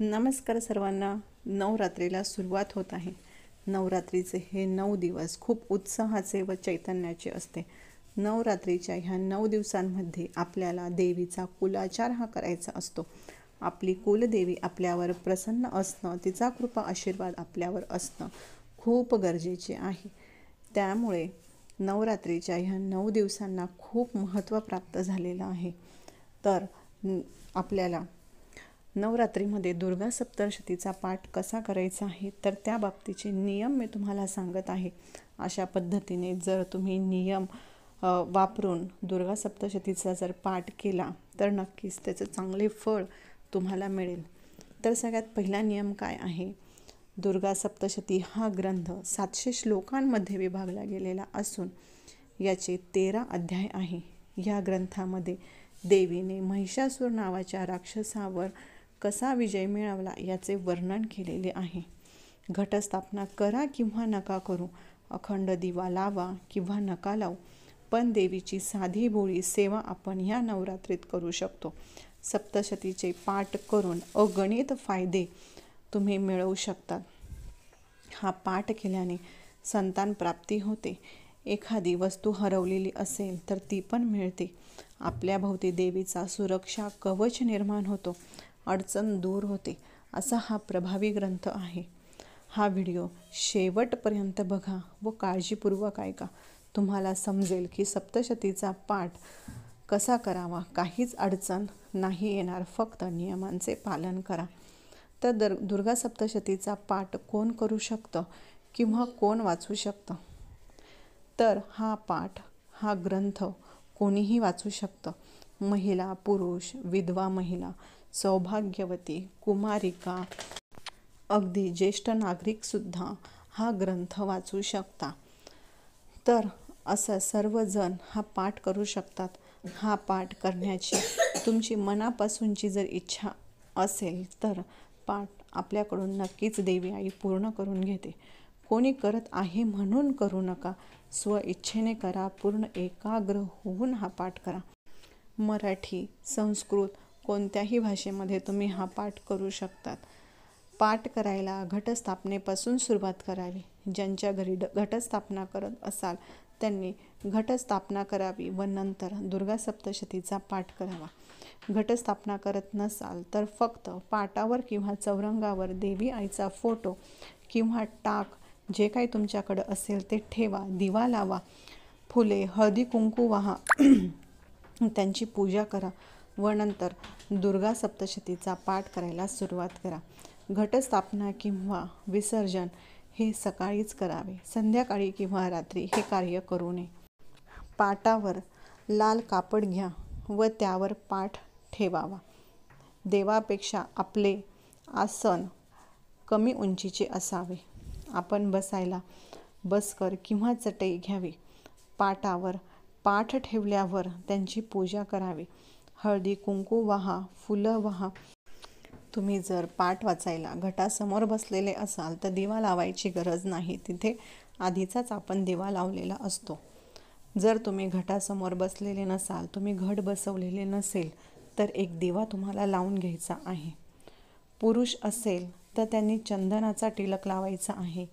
नमस्कार सर्वांना. नवरात्रीला सुरुवात होत आहे. नवरात्रीचे हे 9 दिवस खूप उत्साहाचे व चैतन्याचे असते. नवरात्रीच्या ह्या 9 दिवसांमध्ये आपल्याला देवीचा कुलाचार हा करायचा असतो. आपली कुलदेवी आपल्यावर प्रसन्न असणं, तिचा कृपा आशीर्वाद आपल्यावर असणं खूप गरजेचे आहे. त्यामुळे नवरात्रीच्या ह्या 9 दिवसांना खूप महत्त्व प्राप्त झालेलं आहे. तर आपल्याला नवरात्रीमध्ये दुर्गा सप्तशतीचा पाठ कसा करायचा आहे, तर त्या बाबतीचे नियम मी तुम्हाला सांगत आहे. अशा पद्धतीने जर तुम्ही नियम वापरून दुर्गा सप्तशतीचा जर पाठ केला तर नक्कीच त्याचं चांगले फळ तुम्हाला मिळेल. तर सगळ्यात पहिला नियम काय आहे? दुर्गा सप्तशती हा ग्रंथ 700 श्लोकांमध्ये विभागला गेलेला असून याचे 13 अध्याय आहे. या ग्रंथामध्ये देवीने महिषासूर नावाच्या राक्षसावर कसा विजय मिळवला याचे वर्णन केलेले आहे. घटस्थापना करा किंवा नका करू, अखंड दिवा लावा किंवा नका लावू, पण देवीची साधी भोळी सेवा आपण या नवरात्रीत करू शकतो. सप्तशतीचे पाठ करून अगणित फायदे तुम्ही मिळवू शकतात. हा पाठ केल्याने संतान प्राप्ती होते. एखादी वस्तू हरवलेली असेल तर ती पण मिळते. आपल्या भोवती देवीचा सुरक्षा कवच निर्माण होतो. अडचण दूर होते. असा हा प्रभावी ग्रंथ आहे. हा व्हिडिओ शेवटपर्यंत बघा व काळजीपूर्वक ऐका. तुम्हाला समजेल की सप्तशतीचा पाठ कसा करावा. काहीच अडचण नाही येणार, फक्त नियमांचे पालन करा. तर दुर्गा सप्तशतीचा पाठ कोण करू शकतं किंवा कोण वाचू शकतं? तर हा पाठ, हा ग्रंथ कोणीही वाचू शकतं. महिला, पुरुष, विधवा महिला, सौभाग्यवती, कुमारिका, अगदी ज्येष्ठ नागरिकसुद्धा हा ग्रंथ वाचू शकता. तर असं सर्वजण हा पाठ करू शकतात. हा पाठ करण्याची तुमची मनापासूनची जर इच्छा असेल तर पाठ आपल्याकडून नक्कीच देवी आई पूर्ण करून घेते. कोणी करत आहे म्हणून करू नका, स्वइच्छेने करा. पूर्ण एकाग्र होऊन हा पाठ करा. मराठी, संस्कृत कोणत्याही भाषेमध्ये तुम्ही हा पाठ करू शकतात. पाठ करायला घटस्थापनेपासून सुरुवात करावी. ज्यांच्या घरी घटस्थापना करत असाल त्यांनी घटस्थापना करावी व नंतर दुर्गा सप्तशतीचा पाठ करावा. घटस्थापना करत नसाल तर फक्त पाटावर किंवा चौरंगावर देवी आईचा फोटो किंवा टाक जे काही तुमच्याकडं असेल ते ठेवा. दिवा लावा, फुले, हळदी कुंकू वाहा, त्यांची पूजा करा व नंतर दुर्गा सप्तशतीचा पाठ करायला सुरुवात करा. घटस्थापना किंवा विसर्जन हे सकाळीच करावे. संध्याकाळी किंवा रात्री हे कार्य करू नये. पाटावर लाल कापड घ्या व त्यावर पाठ ठेवावा. देवापेक्षा आपले आसन कमी उंचीचे असावे. आपण बसायला बसकर किंवा चटई घ्यावी. पाटावर पाठ ठेवल्यावर त्यांची पूजा करावी. हळदी कुंकू वाहा, फुलं वाहा. तुम्ही जर पाठ वाचायला घटासमोर बसलेले असाल तर दिवा लावायची गरज नाही. तिथे आधीचाच आपण दिवा लावलेला असतो. जर तुम्ही घटासमोर बसलेले नसाल, तुम्ही घट बसवलेले नसेल तर एक दिवा तुम्हाला लावून घ्यायचा आहे. पुरुष असेल तर त्यांनी चंदनाचा टिलक लावायचा आहे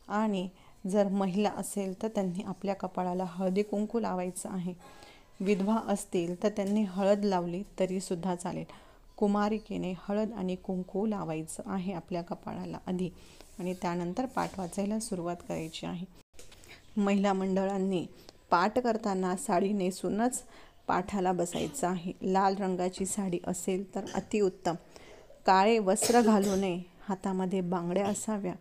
आणि जर महिला असेल तर त्यांनी आपल्या कपाळाला हळदी कुंकू लावायचं आहे. विधवा असतील तर त्यांनी हळद लावली तरीसुद्धा चालेल. कुमारिकेने हळद आणि कुंकू लावायचं आहे आपल्या कपाळाला आधी आणि त्यानंतर पाठ वाचायला सुरुवात करायची आहे. महिला मंडळांनी पाठ करताना साडी नेसूनच पाठाला बसायचं आहे. लाल रंगाची साडी असेल तर अतिउत्तम. काळे वस्त्र घालू नये. हातामध्ये बांगड्या असाव्या.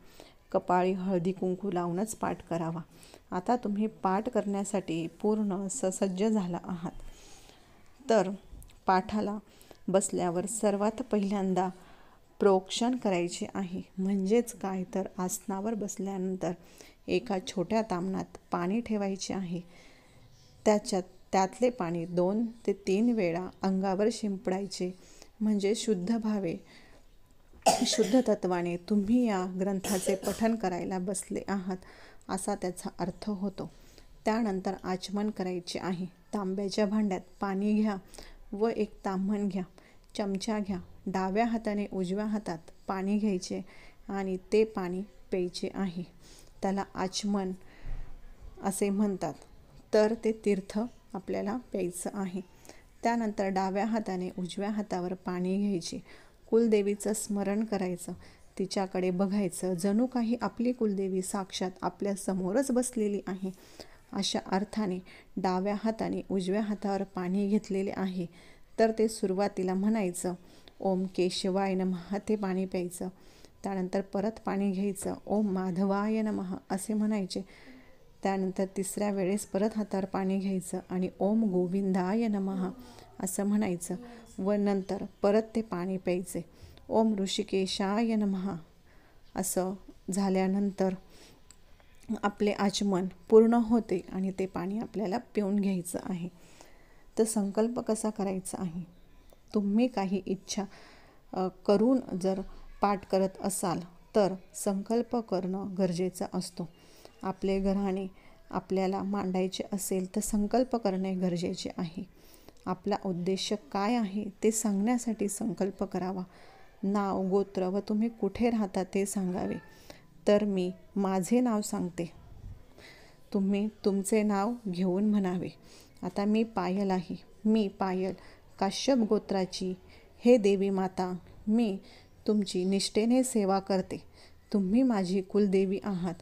कपाळी हळदी कुंकू लावूनच पाठ करावा. आता तुम्ही पाठ करण्यासाठी पूर्ण ससज्ज झाला आहात. तर पाठाला बसल्यावर सर्वात पहिल्यांदा प्रोक्षण करायचे आहे. म्हणजेच काय तर आसनावर बसल्यानंतर एका छोट्या ताम्हणात पाणी ठेवायचे आहे. त्यातले पाणी 2 ते 3 वेळा अंगावर शिंपडायचे. म्हणजे शुद्ध भावे, शुद्ध तत्वाने तुम्ही या ग्रंथाचे पठण करायला बसले आहात असा त्याचा अर्थ होतो. त्यानंतर आचमन करायचे आहे. तांब्याच्या भांड्यात पाणी घ्या व एक ताम्हण घ्या. चमचा घ्या. डाव्या हाताने उजव्या हातात पाणी घ्यायचे आणि ते पाणी प्यायचे आहे. त्याला आचमन असे म्हणतात. तर ते तीर्थ आपल्याला प्यायचं आहे. त्यानंतर डाव्या हाताने उजव्या हातावर पाणी घ्यायचे. कुलदेवीचं स्मरण करायचं. तिच्याकडे बघायचं. जणू काही आपली कुलदेवी साक्षात आपल्या समोरच बसलेली आहे. अशा अर्थाने डाव्या हाताने उजव्या हातावर पाणी घेतलेले आहे. तर ते सुरुवातीला म्हणायचं ओम केशवाय नमः, ते पाणी प्यायचं. त्यानंतर परत पाणी घ्यायचं. ओम माधवाय नमः असे म्हणायचे. त्यानंतर तिसऱ्या वेळेस परत हातावर पाणी घ्यायचं आणि ओम गोविंदाय नमः असं म्हणायचं व नंतर परत ते पाणी प्यायचे. ओम ऋषिकेशाय नमः असं झाल्यानंतर आपले आचमन पूर्ण होते आणि ते पाणी आपल्याला पिऊन घ्यायचं आहे. तर संकल्प कसा करायचा आहे? तुम्ही काही इच्छा करून जर पाठ करत असाल तर संकल्प करणं गरजेचं असतो. आपले घराणे आपल्याला मांडायचे असेल तर संकल्प करणे गरजेचे आहे. आपला उद्देश काय आहे ते सांगण्यासाठी संकल्प करावा. नाव, गोत्र व तुम्ही कुठे राहता ते सांगावे. तर मी माझे नाव सांगते. तुम्ही तुमचे नाव घेऊन म्हणावे. आता मी पायल आहे. मी पायल काश्यप गोत्राची. हे देवी माता, मी तुमची निष्ठेने सेवा करते. तुम्ही माझी कुलदेवी आहात.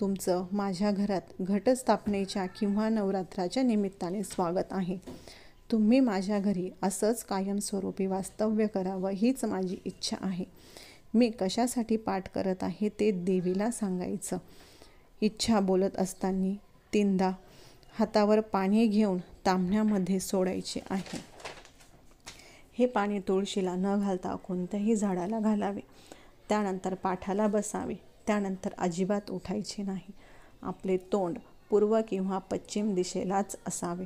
तुमचं माझ्या घरात घटस्थापनेच्या किंवा नवरात्राच्या निमित्ताने स्वागत आहे. तुम्ही माझ्या घरी असंच कायमस्वरूपी वास्तव्य करावं हीच माझी इच्छा आहे. मी कशासाठी पाठ करत आहे ते देवीला सांगायचं. इच्छा बोलत असताना 3दा हातावर पाणी घेऊन तांब्यामध्ये सोडायचे आहे. हे पाणी तुळशीला न घालता कोणत्याही झाडाला घालावे. त्यानंतर पाठाला बसावे. त्यानंतर अजिबात उठायचे नाही. आपले तोंड पूर्व किंवा पश्चिम दिशेलाच असावे.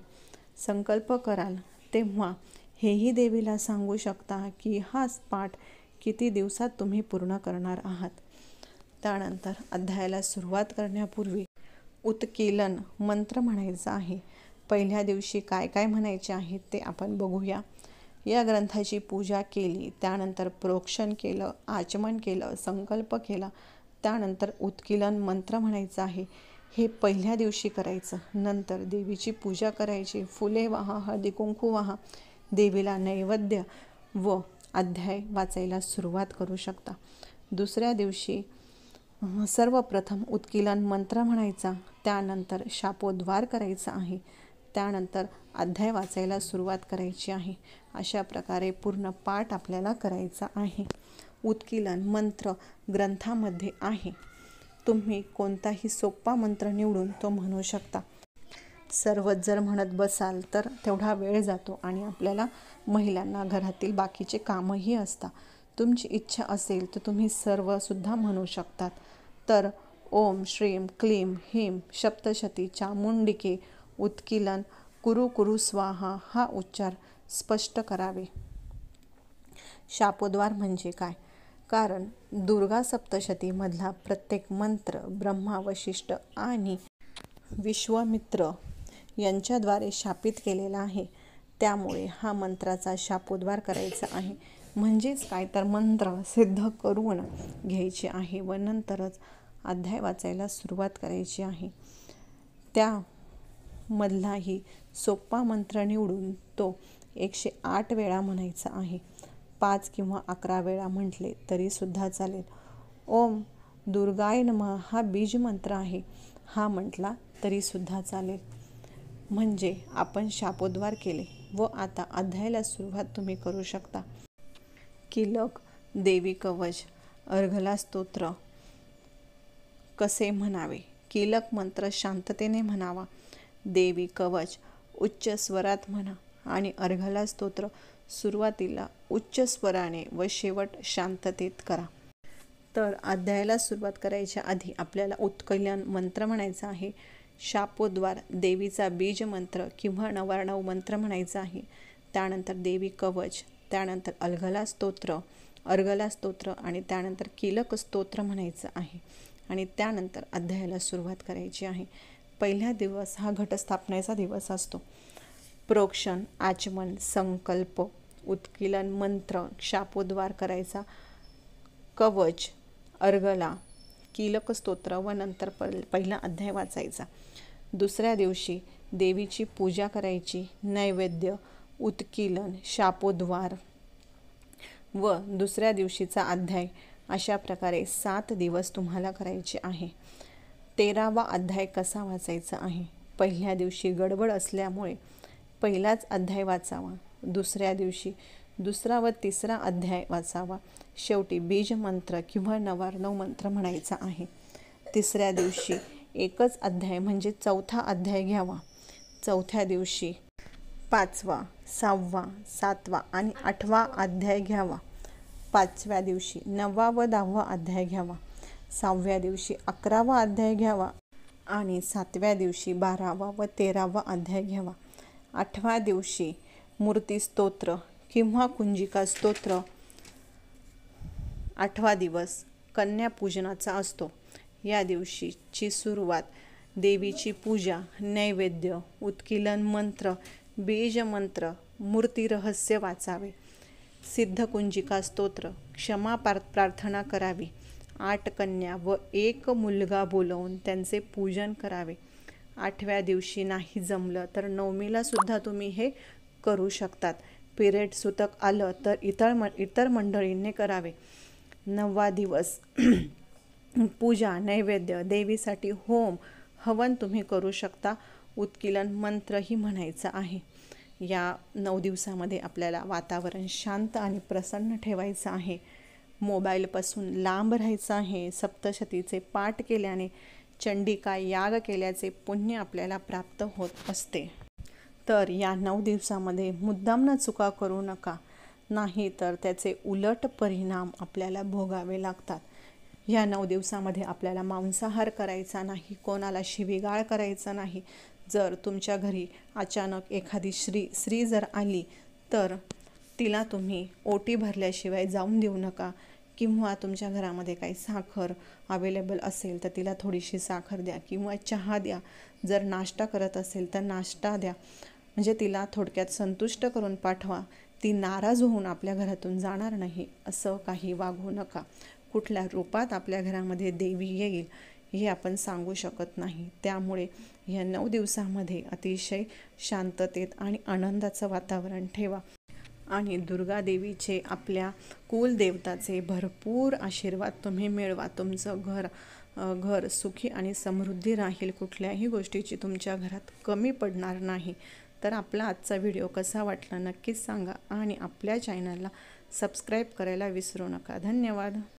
संकल्प कराल तेव्हा हेही देवीला सांगू शकता की हा पाठ किती दिवसात तुम्ही पूर्ण करणार आहात. त्यानंतर अध्यायाला सुरुवात करण्यापूर्वी उत्कीलन मंत्र म्हणायचा आहे. पहिल्या दिवशी काय काय म्हणायचे आहे ते आपण बघूया. या ग्रंथाची पूजा केली, त्यानंतर प्रोक्षण केलं, आचमन केलं, संकल्प केला, त्यानंतर उत्कीलन मंत्र म्हणायचं आहे. हे पहिल्या दिवशी करायचं. नंतर देवीची पूजा करायची. फुले वाहा, हळदी कुंकू वाहा, देवीला नैवेद्य व अध्याय वाचायला सुरुवात करू शकता. दुसऱ्या दिवशी सर्वप्रथम उत्कीलन मंत्र म्हणायचा. त्यानंतर शापोद्वार करायचा आहे. त्यानंतर अध्याय वाचायला सुरुवात करायची आहे. अशा प्रकारे पूर्ण पाठ आपल्याला करायचा आहे. उत्कीलन मंत्र ग्रंथामध्ये आहे. तुम्ही कोणताही सोपा मंत्र निवडून तो म्हणू शकता. सर्वच जर म्हणत बसाल तर तेवढा वेळ जातो आणि आपल्याला महिलांना घरातील बाकीचे कामही असतात. तुमची इच्छा असेल तर तुम्ही सर्वसुद्धा म्हणू शकतात. तर ओम श्रीम क्लीम ह्रीम सप्तशती चामुंडिके उत्कीलन कुरु कुरु स्वाहा हा उच्चार स्पष्ट करावे. शापोद्वार म्हणजे काय? कारण दुर्गा सप्तशतीमधला प्रत्येक मंत्र ब्रह्मा, वशिष्ठ आणि विश्वामित्र यांच्याद्वारे शापित केलेला आहे. त्यामुळे हा मंत्राचा शापोद्वार करायचा आहे. म्हणजेच काय तर मंत्र सिद्ध करून घ्यायचे आहे व नंतरच अध्याय वाचायला सुरुवात करायची आहे. त्यामधलाही सोपा मंत्र निवडून तो 108 वेळा म्हणायचा आहे. 5 किंवा 11 वेळा म्हटले तरी सुद्धा चालेल. ओम दुर्गाय नमः हा बीज मंत्र आहे. हा म्हटला तरी सुद्धा चालेल. म्हणजे आपण शापोद्वार केले व आता अध्यायाला सुरुवात तुम्ही करू शकता. कीलक, देवी कवच, अर्घला स्तोत्र कसे म्हणावे? कीलक मंत्र शांततेने म्हणावा. देवी कवच उच्च स्वरात म्हणा आणि अर्घला स्तोत्र सुरुवातीला उच्च स्वराने व शेवट शांततेत करा. तर अध्यायाला सुरुवात करायच्या आधी आपल्याला उत्कीलन मंत्र म्हणायचा आहे. शापोद्वार देवीचा बीज मंत्र किंवा 99 मंत्र म्हणायचा आहे. त्यानंतर देवी कवच, त्यानंतर अर्घला स्तोत्र आणि त्यानंतर कीलक स्तोत्र म्हणायचं आहे आणि त्यानंतर अध्यायाला सुरुवात करायची आहे. पहिला दिवस हा घटस्थापनेचा दिवस असतो. प्रोक्षण, आचमन, संकल्प, उत्कीलन मंत्र, शापोद्वार करायचा, कवच, अर्गला, कीलक स्तोत्र व नंतर पहिला अध्याय वाचायचा. दुसऱ्या दिवशी देवीची पूजा करायची, नैवेद्य, उत्कीलन, शापोद्वार व दुसऱ्या दिवशीचा अध्याय, अशा प्रकारे 7 दिवस तुम्हाला करायचे आहे. 13वा अध्याय कसा वाचायचा आहे? पहिल्या दिवशी गडबड असल्यामुळे पहिलाच अध्याय वाचावा, दुसऱ्या दिवशी दुसरा व तिसरा अध्याय वाचावा, शेवटी बीज मंत्र किंवा नवार्णव मंत्र म्हणायचा आहे. तिसऱ्या दिवशी एकच अध्याय म्हणजे चौथा अध्याय घ्यावा. चौथ्या दिवशी 5वा, 6वा, 7वा आणि 8वा अध्याय घ्यावा. 5व्या दिवशी 9वा व 10वा अध्याय घ्यावा. 6व्या दिवशी 11वा अध्याय घ्यावा आणि 7व्या दिवशी 12वा व 13वा अध्याय घ्यावा. 8व्या दिवशी मूर्ती स्तोत्र किंवा कुंजिका स्तोत्र. 8वा दिवस कन्यापूजनाचा असतो. या दिवशीची सुरुवात देवीची पूजा, नैवेद्य, उत्कीलन मंत्र, बीज मंत्र, मूर्ती रहस्य वाचावे, सिद्ध कुंजिका स्तोत्र, क्षमा प्रार्थना करावी, 8 कन्या व 1 मुलगा बोलवून त्यांचे पूजन करावे. 8व्या दिवशी नाही जमलं तर 9मीला सुद्धा तुम्ही हे करू शकतात. पिरियड सुतक आलं तर इतर मंडळींनी करावे. 9वा दिवस पूजा, नैवेद्य, देवीसाठी होम, हवन तुम्ही करू शकता. उत्कीलन मंत्रही म्हणायचं आहे. या 9 दिवसामध्ये आपल्याला वातावरण शांत आणि प्रसन्न ठेवायचं आहे. मोबाईलपासून लांब राहायचं आहे. सप्तशतीचे पाठ केल्याने, चंडिका याग केल्याचे पुण्य आपल्याला प्राप्त होत असते. तर या 9 दिवसामध्ये मुद्दाम चुका करू नका, नाही तर त्याचे उलट परिणाम आपल्याला भोगावे लागतात. या 9 दिवसामध्ये आपल्याला मांसाहार करायचा नाही, कोणाला शिवीगाळ करायचा नाही. जर तुमच्या घरी अचानक एखादी स्त्री जर आली तर तिला तुम्ही ओटी भरल्याशिवाय जाऊन देऊ नका, किंवा तुमच्या घरामध्ये काही साखर अवेलेबल असेल तर तिला थोडीशी साखर द्या किंवा चहा द्या. जर नाश्ता करत असेल तर नाश्ता द्या, म्हणजे तिला थोडक्यात संतुष्ट करून पाठवा. ती नाराज होऊन आपल्या घरातून जाणार नाही, असं काही वागू नका. कुठल्या रूपात आपल्या घरामध्ये देवी येईल हे आपण सांगू शकत नाही. त्यामुळे या 9 दिवसामध्ये अतिशय शांततेत आणि आनंदाचं वातावरण ठेवा आणि दुर्गा देवीचे, आपल्या कुलदेवताचे भरपूर आशीर्वाद तुम्ही मिळवा. तुमचं घर सुखी आणि समृद्धी राहील. कुठल्याही गोष्टीची तुमच्या घरात कमी पडणार नाही. तर आपला आजचा व्हिडिओ कसा वाटला नक्कीच सांगा आणि आपल्या चॅनलला सबस्क्राईब करायला विसरू नका. धन्यवाद.